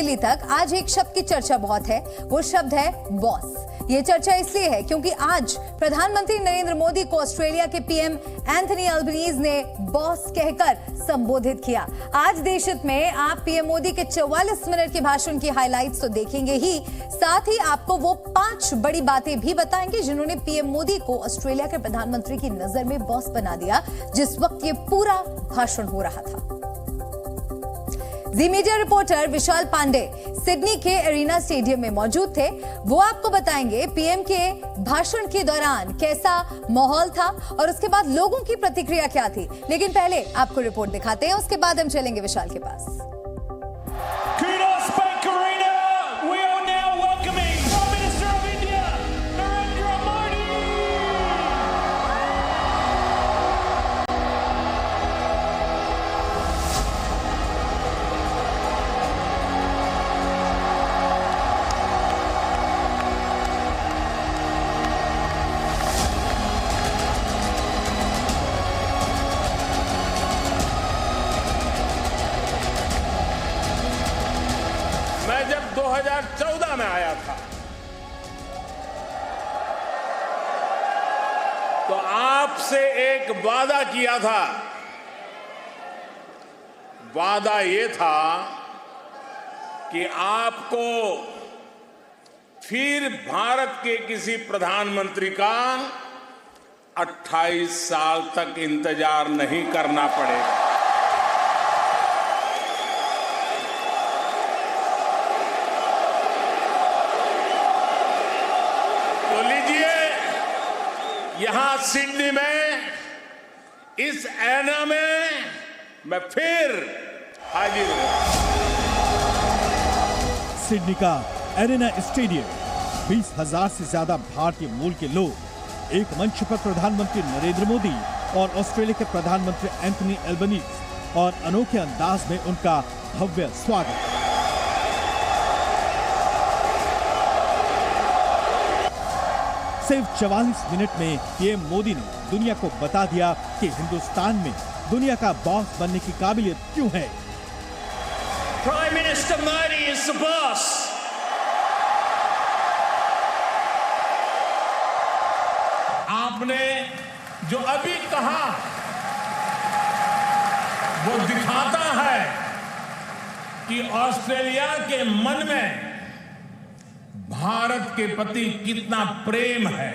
दिल्ली तक आज एक शब्द की चर्चा बहुत है, वो शब्द है बॉस। ये चर्चा इसलिए है क्योंकि आज प्रधानमंत्री नरेंद्र मोदी को ऑस्ट्रेलिया के पीएम एंथनी अल्बनीज ने बॉस कहकर संबोधित किया। आज देशहित में आप पीएम मोदी के 44 मिनट के भाषण की हाइलाइट्स तो देखेंगे ही, साथ ही आपको वो 5 बड़ी बातें भी बताएंगे जिन्होंने पीएम मोदी को ऑस्ट्रेलिया के प्रधानमंत्री की नजर में बॉस बना दिया जिस वक्त ये पूरा भाषण हो रहा था। जी मीडिया रिपोर्टर विशाल पांडे सिडनी के एरिना स्टेडियम में मौजूद थे। वो आपको बताएंगे पीएम के भाषण के दौरान कैसा माहौल था और उसके बाद लोगों की प्रतिक्रिया क्या थी। लेकिन पहले आपको रिपोर्ट दिखाते हैं, उसके बाद हम चलेंगे विशाल के पास। मैं जब 2014 में आया था तो आपसे एक वादा किया था। वादा ये था कि आपको फिर भारत के किसी प्रधानमंत्री का 28 साल तक इंतजार नहीं करना पड़ेगा। यहां सिडनी में इस एरिना में मैं फिर हाजिर हूं। सिडनी का एरिना स्टेडियम 20,000 से ज्यादा भारतीय मूल के लोग एक मंच पर प्रधानमंत्री नरेंद्र मोदी और ऑस्ट्रेलिया के प्रधानमंत्री एंथनी अल्बनीज और अनोखे अंदाज में उनका भव्य स्वागत। सिर्फ 44 मिनट में पीएम मोदी ने दुनिया को बता दिया कि हिंदुस्तान में दुनिया का बॉस बनने की काबिलियत क्यों है। Prime minister Modi is the boss. आपने जो अभी कहा वो दिखाता है कि ऑस्ट्रेलिया के मन में भारत के प्रति कितना प्रेम है।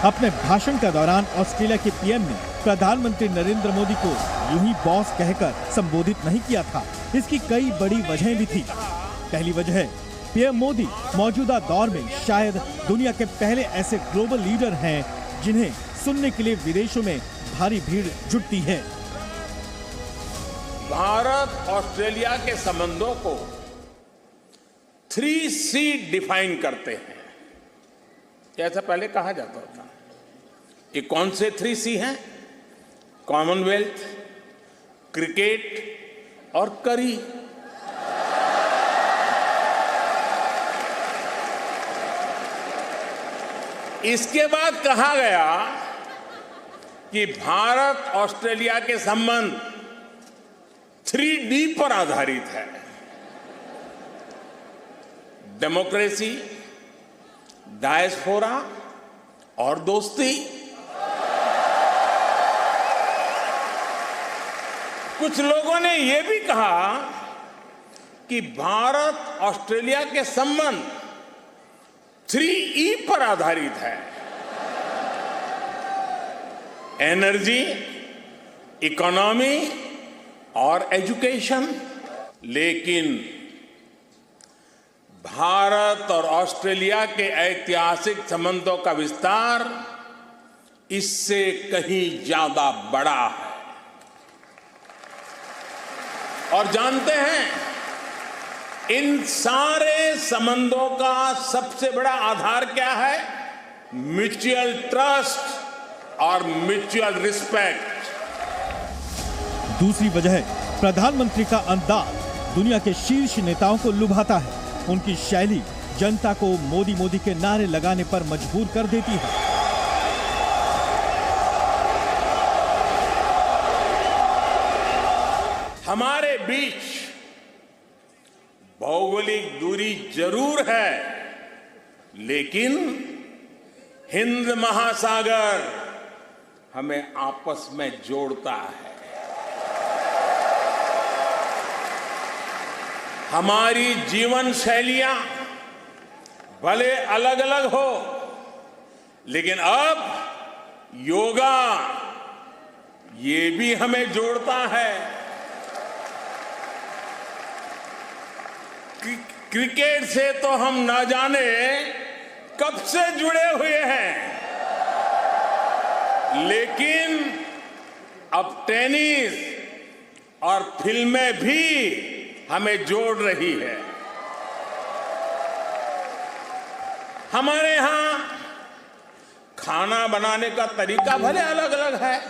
अपने भाषण के दौरान ऑस्ट्रेलिया के पीएम ने प्रधानमंत्री नरेंद्र मोदी को यूं ही बॉस कहकर संबोधित नहीं किया था। इसकी कई बड़ी वजहें भी थी। पहली वजह है पीएम मोदी मौजूदा दौर में शायद दुनिया के पहले ऐसे ग्लोबल लीडर हैं जिन्हें सुनने के लिए विदेशों में भारी भीड़ जुटती है। भारत ऑस्ट्रेलिया के संबंधों को 3C डिफाइन करते हैं, ऐसा पहले कहा जाता था। ये कौन से 3C हैं? कॉमनवेल्थ, क्रिकेट और करी। इसके बाद कहा गया कि भारत ऑस्ट्रेलिया के संबंध 3D पर आधारित है। डेमोक्रेसी, डायस्पोरा और दोस्ती। कुछ लोगों ने यह भी कहा कि भारत ऑस्ट्रेलिया के संबंध 3E पर आधारित है। एनर्जी, इकोनॉमी और एजुकेशन। लेकिन भारत और ऑस्ट्रेलिया के ऐतिहासिक संबंधों का विस्तार इससे कहीं ज्यादा बड़ा है। और जानते हैं, इन सारे संबंधों का सबसे बड़ा आधार क्या है? म्यूचुअल ट्रस्ट और म्यूचुअल रिस्पेक्ट। दूसरी वजह है प्रधानमंत्री का अंदाज दुनिया के शीर्ष नेताओं को लुभाता है। उनकी शैली जनता को मोदी मोदी के नारे लगाने पर मजबूर कर देती है। हमारे बीच भौगोलिक दूरी जरूर है, लेकिन हिंद महासागर हमें आपस में जोड़ता है। हमारी जीवन शैलियां भले अलग अलग हो, लेकिन अब योगा ये भी हमें जोड़ता है। क्रिकेट से तो हम ना जाने कब से जुड़े हुए हैं, लेकिन अब टेनिस और फिल्में भी हमें जोड़ रही है। हमारे यहां खाना बनाने का तरीका भले अलग अलग है,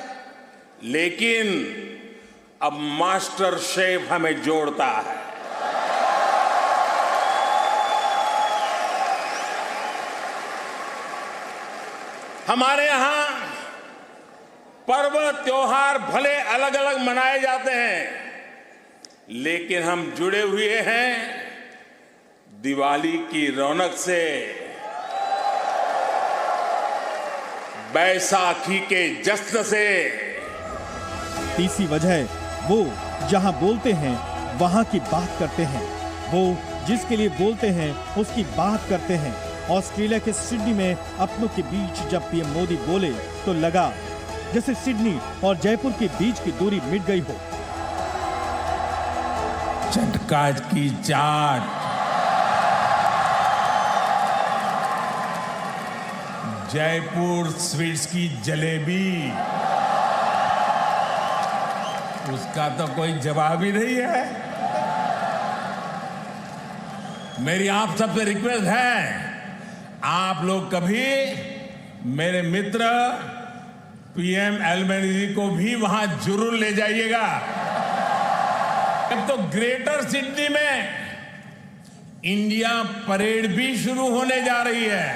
लेकिन अब मास्टर शेफ हमें जोड़ता है। हमारे यहां पर्व त्योहार भले अलग अलग मनाए जाते हैं, लेकिन हम जुड़े हुए हैं दिवाली की रौनक से, बैसाखी के जश्न से। तीसरी वजह, वो जहां बोलते हैं वहां की बात करते हैं, वो जिसके लिए बोलते हैं उसकी बात करते हैं। ऑस्ट्रेलिया के सिडनी में अपनों के बीच जब पीएम मोदी बोले तो लगा जैसे सिडनी और जयपुर के बीच की दूरी मिट गई हो। चटका की चाट, जयपुर स्वीट्स की जलेबी, उसका तो कोई जवाब ही नहीं है। मेरी आप सबसे रिक्वेस्ट है, आप लोग कभी मेरे मित्र पीएम एल्बनीज़ को भी वहां जरूर ले जाइएगा। अब तो ग्रेटर सिडनी में इंडिया परेड भी शुरू होने जा रही है।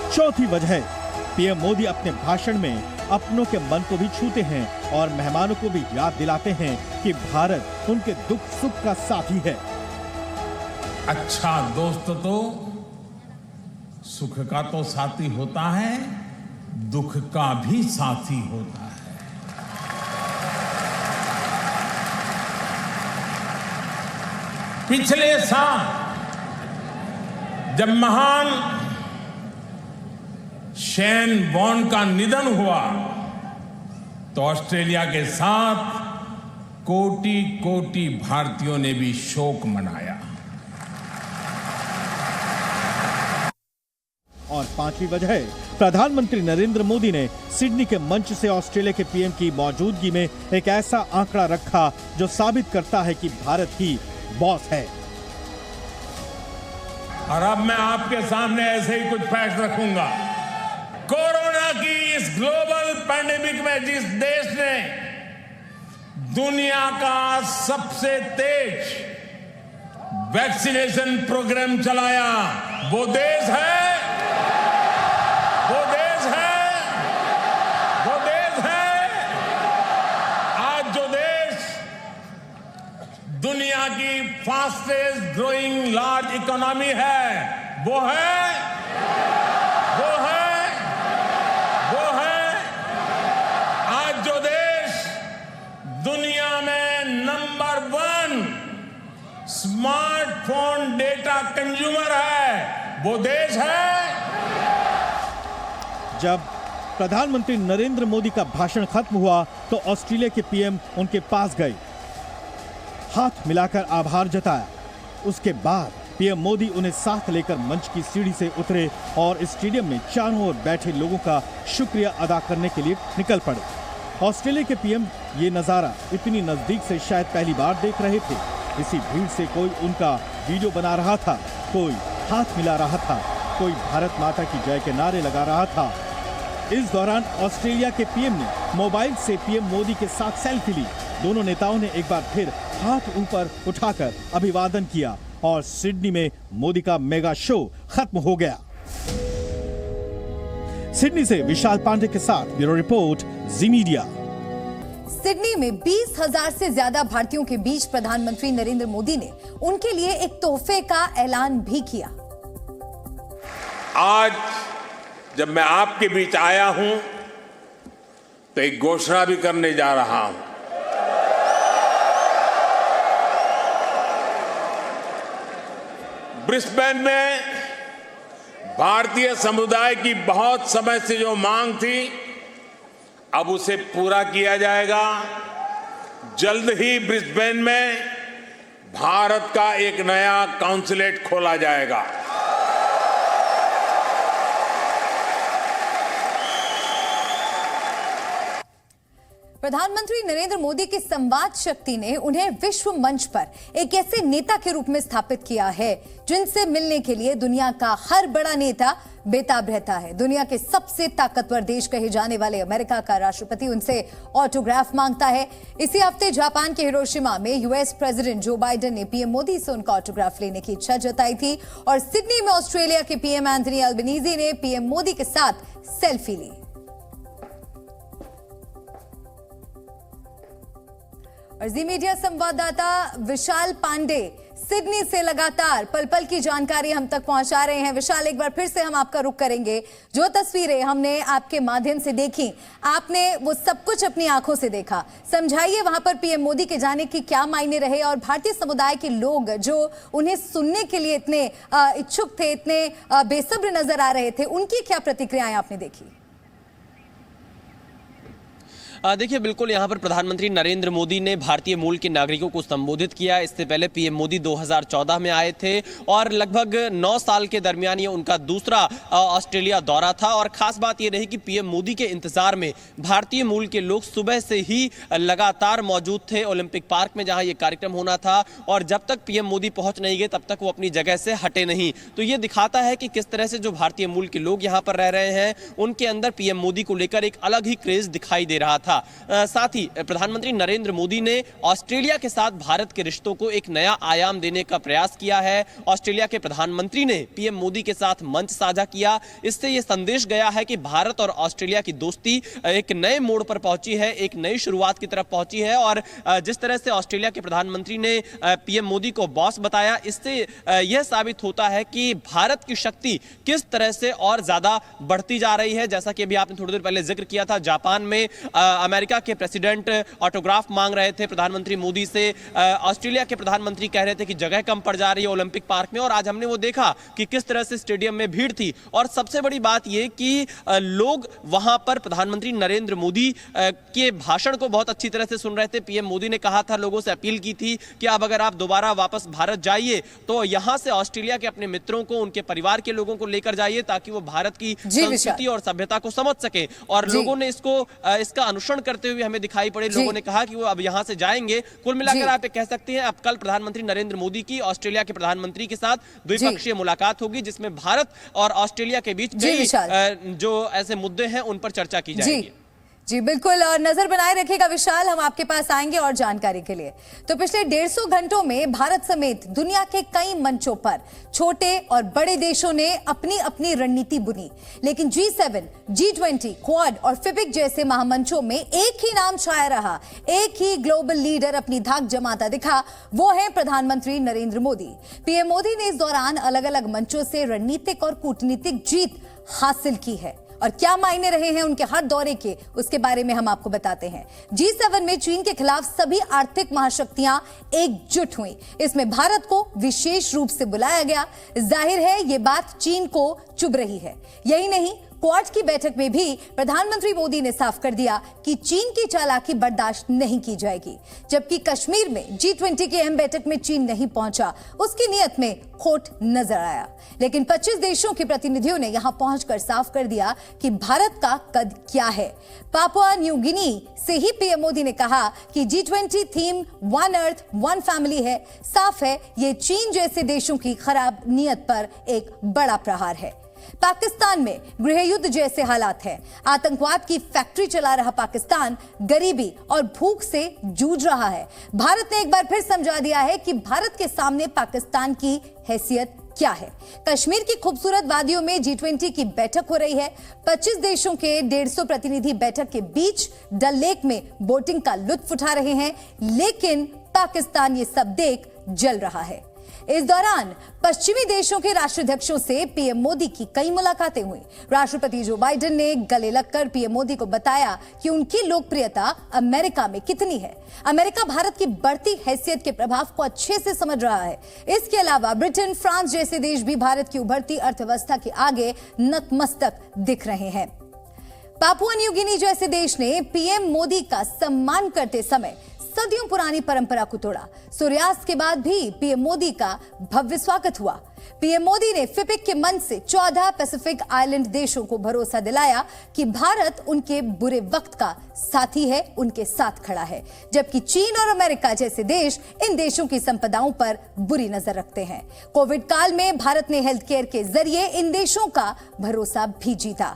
चौथी वजह, पीएम मोदी अपने भाषण में अपनों के मन को भी छूते हैं और मेहमानों को भी याद दिलाते हैं कि भारत उनके दुख सुख का साथी है। अच्छा दोस्त तो सुख का तो साथी होता है, दुख का भी साथी होता है। पिछले साल जब महान शेन बॉर्न का निधन हुआ तो ऑस्ट्रेलिया के साथ कोटि कोटि भारतीयों ने भी शोक मनाया। और पांचवी वजह है, प्रधानमंत्री नरेंद्र मोदी ने सिडनी के मंच से ऑस्ट्रेलिया के पीएम की मौजूदगी में एक ऐसा आंकड़ा रखा जो साबित करता है कि भारत ही बॉस है। और अब मैं आपके सामने ऐसे ही कुछ फैक्ट रखूंगा। कोरोना की इस ग्लोबल पैंडेमिक में जिस देश ने दुनिया का सबसे तेज वैक्सीनेशन प्रोग्राम चलाया, वो देश है, वो देश है, वो देश है। आज जो देश दुनिया की फास्टेस्ट ग्रोइंग लार्ज इकोनॉमी है, वो है, वो है, वो है। आज जो देश दुनिया में नंबर 1 स्मार्टफोन डेटा कंज्यूमर है, वो देश है। जब प्रधानमंत्री नरेंद्र मोदी का भाषण खत्म हुआ तो ऑस्ट्रेलिया के पीएम उनके पास गए, हाथ मिलाकर आभार जताया। उसके बाद पीएम मोदी उन्हें साथ लेकर मंच की सीढ़ी से उतरे और स्टेडियम में चारों ओर बैठे लोगों का शुक्रिया अदा करने के लिए निकल पड़े। ऑस्ट्रेलिया के पीएम ये नजारा इतनी नजदीक से शायद पहली बार देख रहे थे। इसी भीड़ से कोई उनका वीडियो बना रहा था, कोई हाथ मिला रहा था, कोई भारत माता की जय के नारे लगा रहा था। इस दौरान ऑस्ट्रेलिया के पीएम ने मोबाइल से पीएम मोदी के साथ सेल्फी ली। दोनों नेताओं ने एक बार फिर हाथ ऊपर उठाकर अभिवादन किया और सिडनी में मोदी का मेगा शो खत्म हो गया। सिडनी से विशाल पांडे के साथ ब्यूरो रिपोर्ट, जी मीडिया। सिडनी में 20,000 से ज्यादा भारतीयों के बीच प्रधानमंत्री नरेंद्र मोदी ने उनके लिए एक तोहफे का ऐलान भी किया। आज जब मैं आपके बीच आया हूं तो एक घोषणा भी करने जा रहा हूं। ब्रिस्बेन में भारतीय समुदाय की बहुत समय से जो मांग थी, अब उसे पूरा किया जाएगा। जल्द ही ब्रिस्बेन में भारत का एक नया कॉन्सुलेट खोला जाएगा। प्रधानमंत्री नरेंद्र मोदी की संवाद शक्ति ने उन्हें विश्व मंच पर एक ऐसे नेता के रूप में स्थापित किया है जिनसे मिलने के लिए दुनिया का हर बड़ा नेता बेताब रहता है। दुनिया के सबसे ताकतवर देश कहे जाने वाले अमेरिका का राष्ट्रपति उनसे ऑटोग्राफ मांगता है। इसी हफ्ते जापान के हिरोशिमा में यूएस प्रेसिडेंट जो बाइडेन ने पीएम मोदी से उनका ऑटोग्राफ लेने की इच्छा जताई थी और सिडनी में ऑस्ट्रेलिया के पीएम एंथनी अल्बनीजी ने पीएम मोदी के साथ सेल्फी ली। और जी मीडिया संवाददाता विशाल पांडे सिडनी से लगातार पल पल की जानकारी हम तक पहुंचा रहे हैं। विशाल, एक बार फिर से हम आपका रुख करेंगे। जो तस्वीरें हमने आपके माध्यम से देखी, आपने वो सब कुछ अपनी आंखों से देखा, समझाइए वहां पर पीएम मोदी के जाने की क्या मायने रहे और भारतीय समुदाय के लोग जो उन्हें सुनने के लिए इतने इच्छुक थे, इतने बेसब्र नजर आ रहे थे, उनकी क्या प्रतिक्रियाएं आपने देखी? देखिए, बिल्कुल यहाँ पर प्रधानमंत्री नरेंद्र मोदी ने भारतीय मूल के नागरिकों को संबोधित किया। इससे पहले पीएम मोदी 2014 में आए थे और लगभग 9 साल के दरमियान ये उनका दूसरा ऑस्ट्रेलिया दौरा था। और खास बात ये रही कि पीएम मोदी के इंतजार में भारतीय मूल के लोग सुबह से ही लगातार मौजूद थे ओलंपिक पार्क में, जहाँ ये कार्यक्रम होना था। और जब तक पीएम मोदी पहुंच नहीं गए तब तक वो अपनी जगह से हटे नहीं। तो ये दिखाता है कि किस तरह से जो भारतीय मूल के लोग यहाँ पर रह रहे हैं उनके अंदर पीएम मोदी को लेकर एक अलग ही क्रेज दिखाई दे रहा था। साथ ही प्रधानमंत्री नरेंद्र मोदी ने ऑस्ट्रेलिया के साथ भारत के रिश्तों को एक नया आयाम देने का प्रयास किया है। ऑस्ट्रेलिया के प्रधानमंत्री ने पीएम मोदी के साथ मंच साझा किया। इससे यह संदेश गया है कि भारत और ऑस्ट्रेलिया की दोस्ती एक नए मोड़ पर पहुंची है, एक नई शुरुआत की तरफ पहुंची है। और जिस तरह से ऑस्ट्रेलिया के प्रधानमंत्री ने पीएम मोदी को बॉस बताया, इससे यह साबित होता है कि भारत की शक्ति किस तरह से और ज्यादा बढ़ती जा रही है। जैसा कि अभी आपने थोड़ी देर पहले जिक्र किया था, जापान में अमेरिका के प्रेसिडेंट ऑटोग्राफ मांग रहे थे प्रधानमंत्री मोदी से। ऑस्ट्रेलिया के प्रधानमंत्री कह रहे थे कि जगह कम पड़ जा रही है ओलंपिक पार्क में। और आज हमने वो देखा कि किस तरह से स्टेडियम में भीड़ थी। और सबसे बड़ी बात यह कि लोग वहां पर प्रधानमंत्री नरेंद्र मोदी के भाषण को बहुत अच्छी तरह से सुन रहे थे। पीएम मोदी ने कहा था, लोगों से अपील की थी कि अब अगर आप दोबारा वापस भारत जाइए तो यहां से ऑस्ट्रेलिया के अपने मित्रों को, उनके परिवार के लोगों को लेकर जाइए ताकि वो भारत की संस्कृति और सभ्यता को समझ सके। और लोगों ने इसका अनुसरण करते हुए हमें दिखाई पड़े। लोगों ने कहा कि वो अब यहां से जाएंगे। कुल मिलाकर आप कह सकते हैं अब कल प्रधानमंत्री नरेंद्र मोदी की ऑस्ट्रेलिया के प्रधानमंत्री के साथ द्विपक्षीय मुलाकात होगी, जिसमें भारत और ऑस्ट्रेलिया के बीच कई जो ऐसे मुद्दे हैं उन पर चर्चा की जाएगी। जी बिल्कुल, और नजर बनाए रखिएगा विशाल, हम आपके पास आएंगे और जानकारी के लिए। तो पिछले 150 घंटों में भारत समेत दुनिया के कई मंचों पर छोटे और बड़े देशों ने अपनी अपनी रणनीति बुनी, लेकिन G7, G20, क्वाड और फिबिक जैसे महामंचों में एक ही नाम छाया रहा, एक ही ग्लोबल लीडर अपनी धाक जमाता दिखा, वो है प्रधानमंत्री नरेंद्र मोदी। पीएम मोदी ने इस दौरान अलग अलग मंचों से रणनीतिक और कूटनीतिक जीत हासिल की है और क्या मायने रहे हैं उनके हर दौरे के, उसके बारे में हम आपको बताते हैं। G7 में चीन के खिलाफ सभी आर्थिक महाशक्तियां एकजुट हुई। इसमें भारत को विशेष रूप से बुलाया गया। जाहिर है ये बात चीन को चुभ रही है। यही नहीं, क्वाड की बैठक में भी प्रधानमंत्री मोदी ने साफ कर दिया कि चीन की चालाकी बर्दाश्त नहीं की जाएगी। जबकि कश्मीर में G20 की अहम बैठक में चीन नहीं पहुंचा, उसकी नीयत में खोट नजर आया। लेकिन 25 देशों के प्रतिनिधियों ने यहां पहुंचकर साफ कर दिया कि भारत का कद क्या है। पापुआ न्यू गिनी से ही पीएम मोदी ने कहा कि G20 theme one earth one family है। साफ है ये चीन जैसे देशों की खराब नीयत पर एक बड़ा प्रहार है। पाकिस्तान में गृह युद्ध जैसे हालात हैं। आतंकवाद की फैक्ट्री चला रहा पाकिस्तान गरीबी और भूख से जूझ रहा है। भारत ने एक बार फिर समझा दिया है कि भारत के सामने पाकिस्तान की हैसियत क्या है। कश्मीर की खूबसूरत वादियों में G20 की बैठक हो रही है। 25 देशों के 150 प्रतिनिधि बैठक के बीच डल लेक में बोटिंग का लुत्फ उठा रहे हैं, लेकिन पाकिस्तान ये सब देख जल रहा है। इस दौरान पश्चिमी देशों के राष्ट्राध्यक्षों से पीएम मोदी की कई मुलाकातें हुई। राष्ट्रपति जो बाइडेन ने गले लगकर पीएम मोदी को बताया कि उनकी लोकप्रियता अमेरिका में कितनी है। अमेरिका भारत की बढ़ती हैसियत के प्रभाव को अच्छे से समझ रहा है। इसके अलावा ब्रिटेन, फ्रांस जैसे देश भी भारत की उभरती अर्थव्यवस्था के आगे नतमस्तक दिख रहे हैं। पापुआ न्यू गिनी जैसे देश ने पीएम मोदी का सम्मान करते समय सदियों पुरानी परंपरा को तोड़ा। सूर्यास्त के बाद भी पीएम मोदी का भव्य स्वागत हुआ। पीएम मोदी ने फिपिक के मंच से 14 पैसिफिक आइलैंड देशों को भरोसा दिलाया कि भारत उनके बुरे वक्त का साथी है, उनके साथ खड़ा है, जबकि चीन और अमेरिका जैसे देश इन देशों की संपदाओं पर बुरी नजर रखते हैं। कोविड काल में भारत ने हेल्थ केयर के जरिए इन देशों का भरोसा भी जीता।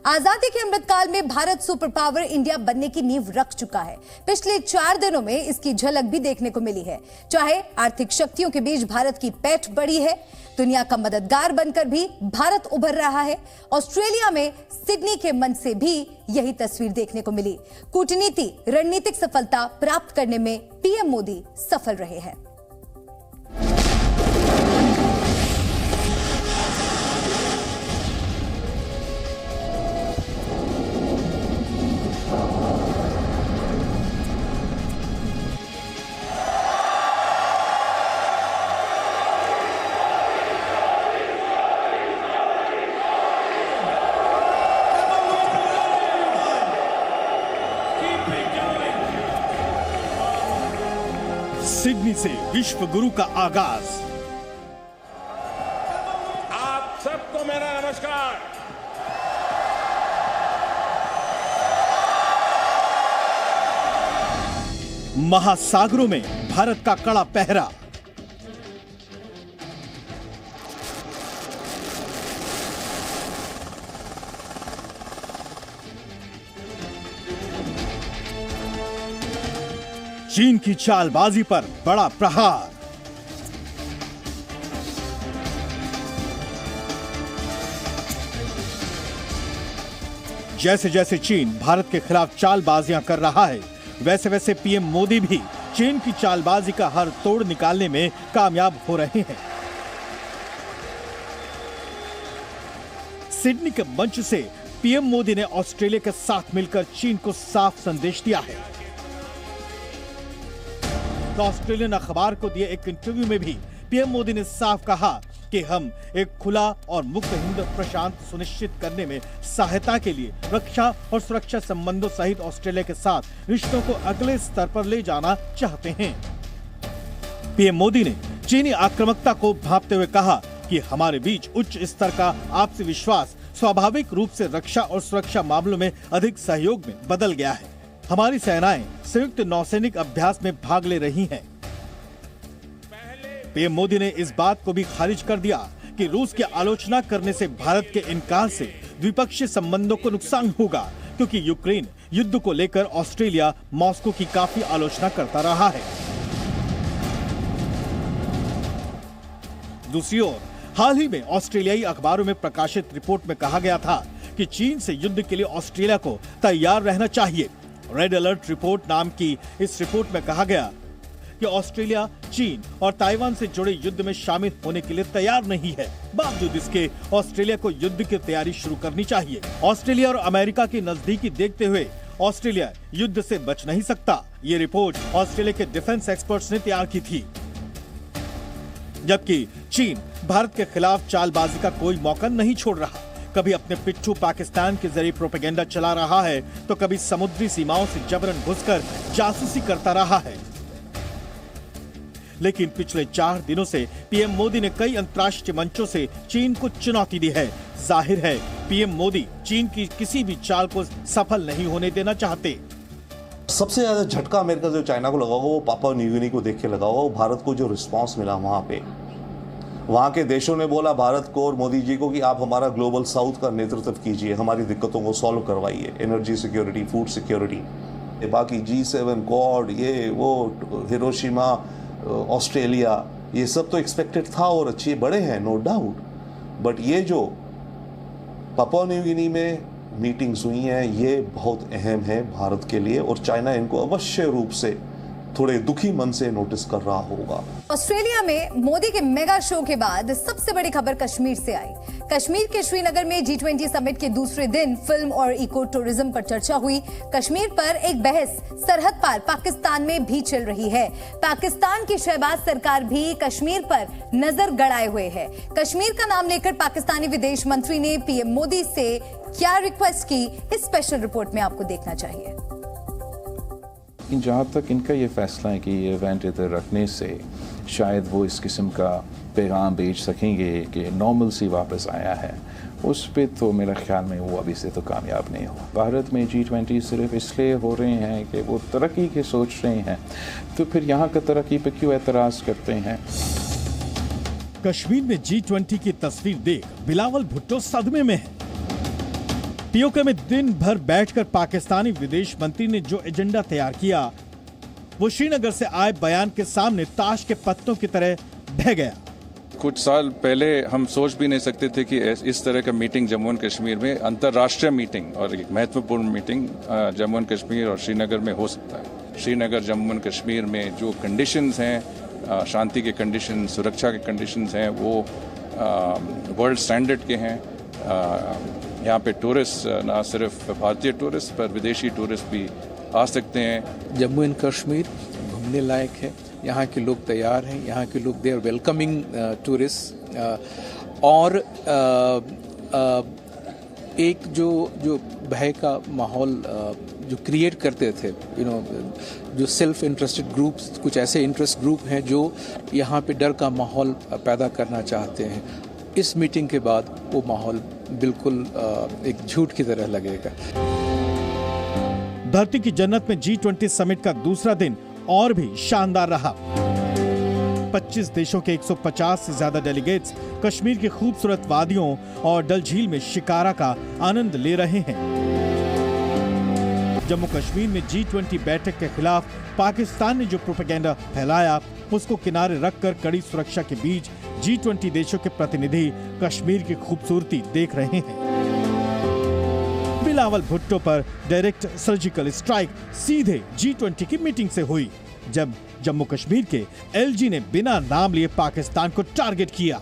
आजादी के अमृतकाल में भारत सुपर पावर इंडिया बनने की नींव रख चुका है। पिछले 4 दिनों में इसकी झलक भी देखने को मिली है। चाहे आर्थिक शक्तियों के बीच भारत की पैठ बढ़ी है, दुनिया का मददगार बनकर भी भारत उभर रहा है। ऑस्ट्रेलिया में सिडनी के मंच से भी यही तस्वीर देखने को मिली। कूटनीति, रणनीतिक सफलता प्राप्त करने में पीएम मोदी सफल रहे हैं। सिडनी से विश्व गुरु का आगाज। आप सबको मेरा नमस्कार। महासागरों में भारत का कड़ा पहरा। चीन की चालबाजी पर बड़ा प्रहार। जैसे जैसे चीन भारत के खिलाफ चालबाजियां कर रहा है, वैसे वैसे पीएम मोदी भी चीन की चालबाजी का हर तोड़ निकालने में कामयाब हो रहे हैं। सिडनी के मंच से पीएम मोदी ने ऑस्ट्रेलिया के साथ मिलकर चीन को साफ संदेश दिया है। तो ऑस्ट्रेलियन अखबार को दिए एक इंटरव्यू में भी पीएम मोदी ने साफ कहा कि हम एक खुला और मुक्त हिंद प्रशांत सुनिश्चित करने में सहायता के लिए रक्षा और सुरक्षा संबंधों सहित ऑस्ट्रेलिया के साथ रिश्तों को अगले स्तर पर ले जाना चाहते हैं। पीएम मोदी ने चीनी आक्रामकता को भांपते हुए कहा कि हमारे बीच उच्च स्तर का आपसी विश्वास स्वाभाविक रूप से रक्षा और सुरक्षा मामलों में अधिक सहयोग में बदल गया है। हमारी सेनाएं संयुक्त नौसैनिक अभ्यास में भाग ले रही हैं। पीएम मोदी ने इस बात को भी खारिज कर दिया कि रूस की आलोचना करने से भारत के इनकार से द्विपक्षीय संबंधों को नुकसान होगा, क्योंकि यूक्रेन युद्ध को लेकर ऑस्ट्रेलिया मॉस्को की काफी आलोचना करता रहा है। दूसरी ओर हाल ही में ऑस्ट्रेलियाई अखबारों में प्रकाशित रिपोर्ट में कहा गया था कि चीन से युद्ध के लिए ऑस्ट्रेलिया को तैयार रहना चाहिए। रेड अलर्ट रिपोर्ट नाम की इस रिपोर्ट में कहा गया कि ऑस्ट्रेलिया चीन और ताइवान से जुड़े युद्ध में शामिल होने के लिए तैयार नहीं है। बावजूद इसके ऑस्ट्रेलिया को युद्ध की तैयारी शुरू करनी चाहिए। ऑस्ट्रेलिया और अमेरिका की नजदीकी देखते हुए ऑस्ट्रेलिया युद्ध से बच नहीं सकता। ये रिपोर्ट ऑस्ट्रेलिया के डिफेंस एक्सपर्ट्स ने तैयार की थी। जबकि चीन भारत के खिलाफ चालबाजी का कोई मौका नहीं छोड़ रहा। कभी अपने पिट्ठू पाकिस्तान के जरिए प्रोपेगेंडा चला रहा है, तो कभी समुद्री सीमाओं से जबरन घुसकर जासूसी करता रहा है। लेकिन पिछले 4 दिनों से पीएम मोदी ने कई अंतर्राष्ट्रीय मंचों से चीन को चुनौती दी है। जाहिर है पीएम मोदी चीन की किसी भी चाल को सफल नहीं होने देना चाहते। सबसे ज्यादा झटका अमेरिका जो चाइना को लगा होगा वो पापुआ न्यू गिनी को देख के लगा होगा। भारत को जो रिस्पांस मिला वहां पे, वहां के देशों ने बोला भारत को और मोदी जी को कि आप हमारा ग्लोबल साउथ का नेतृत्व कीजिए, हमारी दिक्कतों को सॉल्व करवाइए, एनर्जी सिक्योरिटी, फूड सिक्योरिटी, बाकी G7 क्वाड, ये वो, हिरोशिमा, ऑस्ट्रेलिया, ये सब तो एक्सपेक्टेड था और अच्छे बड़े हैं, नो डाउट, बट ये जो पापुआ न्यू गिनी में मीटिंग्स हुई हैं ये बहुत अहम है भारत के लिए, और चाइना इनको अवश्य रूप से थोड़े दुखी मन से नोटिस कर रहा होगा। ऑस्ट्रेलिया में मोदी के मेगा शो के बाद सबसे बड़ी खबर कश्मीर से आई। कश्मीर के श्रीनगर में G20 समिट के दूसरे दिन फिल्म और इको टूरिज्म पर चर्चा हुई। कश्मीर पर एक बहस सरहद पार पाकिस्तान में भी चल रही है। पाकिस्तान की शहबाज सरकार भी कश्मीर पर नजर गड़ाए हुए है। कश्मीर का नाम लेकर पाकिस्तानी विदेश मंत्री ने पीएम मोदी से क्या रिक्वेस्ट की, इस स्पेशल रिपोर्ट में आपको देखना चाहिए। जहाँ तक इनका ये फैसला है कि ये इवेंट इधर रखने से शायद वो इस किस्म का पैगाम भेज सकेंगे कि नॉर्मल सी वापस आया है, उस पे तो मेरा ख्याल में वो अभी से तो कामयाब नहीं हुआ। भारत में G20 सिर्फ इसलिए हो रहे हैं कि वो तरक्की के सोच रहे हैं, तो फिर यहाँ का तरक्की पे क्यों एतराज़ करते हैं। कश्मीर में G20 की तस्वीर देख बिलावल भुट्टो सदमे में है। पीओके में दिन भर बैठकर पाकिस्तानी विदेश मंत्री ने जो एजेंडा तैयार किया वो श्रीनगर से आए बयान के सामने ताश के पत्तों की तरह ढह गया। कुछ साल पहले हम सोच भी नहीं सकते थे कि इस तरह का मीटिंग जम्मू एंड कश्मीर में, अंतर्राष्ट्रीय मीटिंग और एक महत्वपूर्ण मीटिंग जम्मू एंड कश्मीर और श्रीनगर में हो सकता है। श्रीनगर जम्मू एंड कश्मीर में जो कंडीशंस हैं, शांति के कंडीशन, सुरक्षा के कंडीशंस हैं, वो वर्ल्ड स्टैंडर्ड के हैं। यहाँ पे टूरिस्ट ना सिर्फ भारतीय टूरिस्ट पर विदेशी टूरिस्ट भी आ सकते हैं। जम्मू एंड कश्मीर घूमने लायक है, यहाँ के लोग तैयार हैं, यहाँ के लोग दे आर वेलकमिंग टूरिस्ट, और एक जो भय का माहौल जो क्रिएट करते थे, जो सेल्फ इंटरेस्टेड ग्रुप्स, कुछ ऐसे इंटरेस्ट ग्रुप हैं जो यहाँ पे डर का माहौल पैदा करना चाहते हैं, इस मीटिंग के बाद वो माहौल बिल्कुल एक झूठ की तरह लगेगा। धरती की जन्नत में G20 समिट का दूसरा दिन और भी शानदार रहा। 25 देशों के 150 से ज्यादा डेलीगेट्स कश्मीर की खूबसूरत वादियों और डल झील में शिकारा का आनंद ले रहे हैं। जम्मू कश्मीर में G20 बैठक के खिलाफ पाकिस्तान ने जो प्रोपेगेंडा फैलाया उसको किनारे रखकर कड़ी सुरक्षा के बीच G20 देशों के प्रतिनिधि कश्मीर की खूबसूरती देख रहे हैं। बिलावल भुट्टो पर डायरेक्ट सर्जिकल स्ट्राइक सीधे G20 की मीटिंग से हुई, जब जम्मू कश्मीर के LG ने बिना नाम लिए पाकिस्तान को टारगेट किया।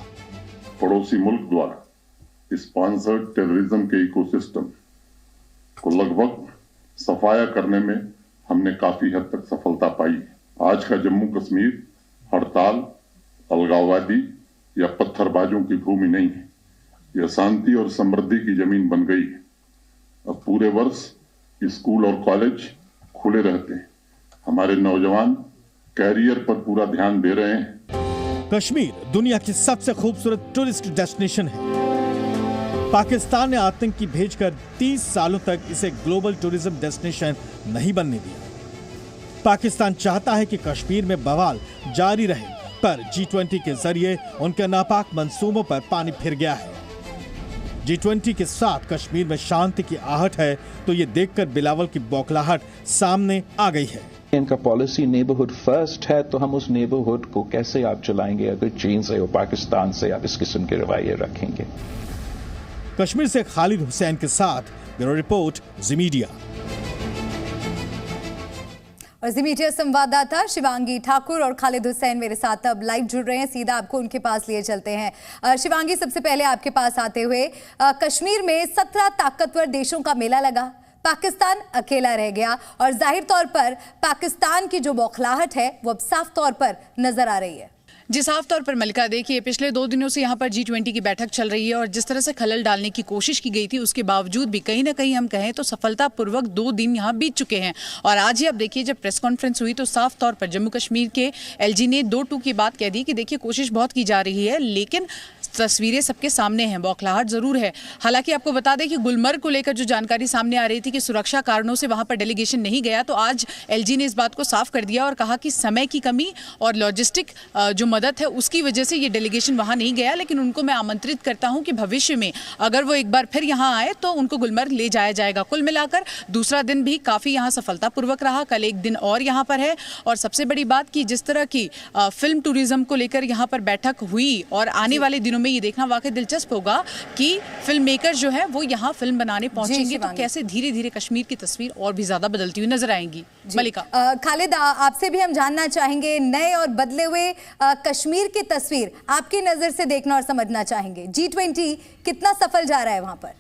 पड़ोसी मुल्क द्वारा स्पॉन्सर्ड टेररिज्म के इकोसिस्टम को लगभग सफाया करने में हमने काफी हद तक सफलता पाई। आज का जम्मू कश्मीर हड़ताल, अलगाववादी या पत्थरबाजों की भूमि नहीं है, यह शांति और समृद्धि की जमीन बन गई है। अब पूरे वर्ष स्कूल और कॉलेज खुले रहते हैं, हमारे नौजवान कैरियर पर पूरा ध्यान दे रहे हैं। कश्मीर दुनिया की सबसे खूबसूरत टूरिस्ट डेस्टिनेशन है। पाकिस्तान ने आतंकी भेजकर 30 सालों तक इसे ग्लोबल टूरिज्म डेस्टिनेशन नहीं बनने दिया। पाकिस्तान चाहता है कि कश्मीर में बवाल जारी रहे, पर G20 के जरिए उनके नापाक मंसूबों पर पानी फिर गया है। G20 के साथ कश्मीर में शांति की आहट है, तो ये देखकर बिलावल की बौखलाहट सामने आ गई है। इनका पॉलिसी नेबरहुड फर्स्ट है, तो हम उस नेबरहुड को कैसे आप चलाएंगे अगर चीन से और पाकिस्तान से आप इस किस्म के रवैये रखेंगे। कश्मीर से खालिद हुसैन के साथ ब्यूरो रिपोर्ट, जी मीडिया। और जी मीडिया संवाददाता शिवांगी ठाकुर और खालिद हुसैन मेरे साथ अब लाइव जुड़ रहे हैं, सीधा आपको उनके पास लिए चलते हैं। शिवांगी, सबसे पहले आपके पास आते हुए, कश्मीर में 17 ताकतवर देशों का मेला लगा, पाकिस्तान अकेला रह गया और जाहिर तौर पर पाकिस्तान की जो बौखलाहट है वो अब साफ तौर पर नजर आ रही है। जी, साफ तौर पर मलिका, देखिए पिछले 2 दिनों से यहाँ पर G20 की बैठक चल रही है और जिस तरह से खलल डालने की कोशिश की गई थी उसके बावजूद भी कहीं ना कहीं हम कहें तो सफलतापूर्वक 2 दिन यहाँ बीत चुके हैं। और आज ही अब देखिए जब प्रेस कॉन्फ्रेंस हुई तो साफ तौर पर जम्मू कश्मीर के LG ने 2-2 की बात कह दी कि देखिए कोशिश बहुत की जा रही है, लेकिन तस्वीरें सबके सामने हैं, बौखलाहट जरूर है। हालांकि आपको बता दें कि गुलमर्ग को लेकर जो जानकारी सामने आ रही थी कि सुरक्षा कारणों से वहां पर डेलीगेशन नहीं गया, तो आज एलजी ने इस बात को साफ कर दिया और कहा कि समय की कमी और लॉजिस्टिक जो मदद है उसकी वजह से ये डेलीगेशन वहां नहीं गया, लेकिन उनको मैं आमंत्रित करता हूं कि भविष्य में अगर वो एक बार फिर यहां आए तो उनको गुलमर्ग ले जाया जाएगा। कुल मिलाकर दूसरा दिन भी काफी यहां सफलतापूर्वक रहा, कल एक दिन और यहां पर है। और सबसे बड़ी बात कि जिस तरह की फिल्म टूरिज्म को लेकर यहां पर बैठक हुई और आने वाले दिनों में ये देखना वाकई दिलचस्प होगा कि फिल्म मेकर जो है वो यहाँ फिल्म बनाने पहुंचेंगे तो कैसे धीरे धीरे कश्मीर की तस्वीर और भी ज्यादा बदलती हुई नजर आएंगी। मलिका, खालिद, आपसे भी हम जानना चाहेंगे, नए और बदले हुए कश्मीर की तस्वीर आपकी नजर से देखना और समझना चाहेंगे। G20 कितना सफल जा रहा है वहां पर?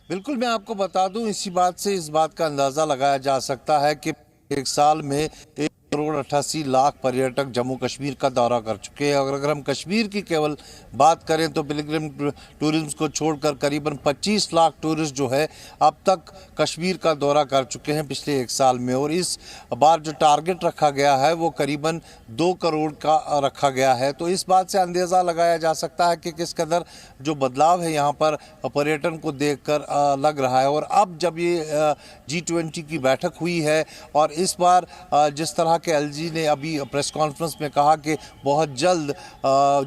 बिल्कुल, मैं आपको बता दूं, इसी बात से इस बात का अंदाजा लगाया जा सकता है कि एक साल में 1,88,00,000 पर्यटक जम्मू कश्मीर का दौरा कर चुके हैं। और अगर हम कश्मीर की केवल बात करें तो पिलग्रिम टूरिज्म को छोड़कर करीबन 25 लाख टूरिस्ट जो है अब तक कश्मीर का दौरा कर चुके हैं पिछले एक साल में। और इस बार जो टारगेट रखा गया है वो करीबन 2 करोड़ का रखा गया है। तो इस बात से अंदाज़ा लगाया जा सकता है कि किस कदर जो बदलाव है यहाँ पर पर्यटन को देखकर लग रहा है। और अब जब ये G20 की बैठक हुई है और इस बार जिस तरह के एलजी ने अभी प्रेस कॉन्फ्रेंस में कहा कि बहुत जल्द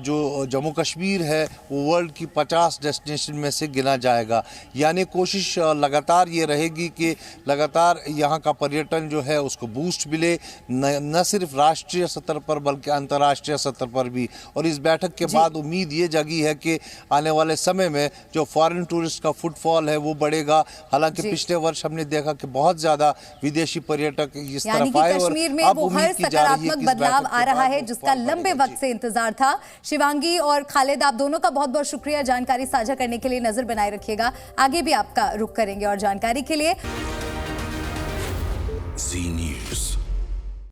जो जम्मू कश्मीर है वो वर्ल्ड की 50 डेस्टिनेशन में से गिना जाएगा। यानी कोशिश लगातार ये रहेगी कि लगातार यहाँ का पर्यटन जो है उसको बूस्ट मिले, न सिर्फ राष्ट्रीय स्तर पर बल्कि अंतर्राष्ट्रीय स्तर पर भी। और इस बैठक के बाद उम्मीद ये जगी है कि आने वाले समय में जो फॉरेन टूरिस्ट का फुटफॉल है वो बढ़ेगा। हालांकि पिछले वर्ष हमने देखा कि बहुत ज़्यादा विदेशी पर्यटक इस तरफ आए और अब हर सकारात्मक बदलाव आ रहा है जिसका लंबे वक्त से इंतजार था। शिवांगी और खालिद, आप दोनों का बहुत बहुत शुक्रिया जानकारी साझा करने के लिए। नजर बनाए रखिएगा, आगे भी आपका रुख करेंगे और जानकारी के लिए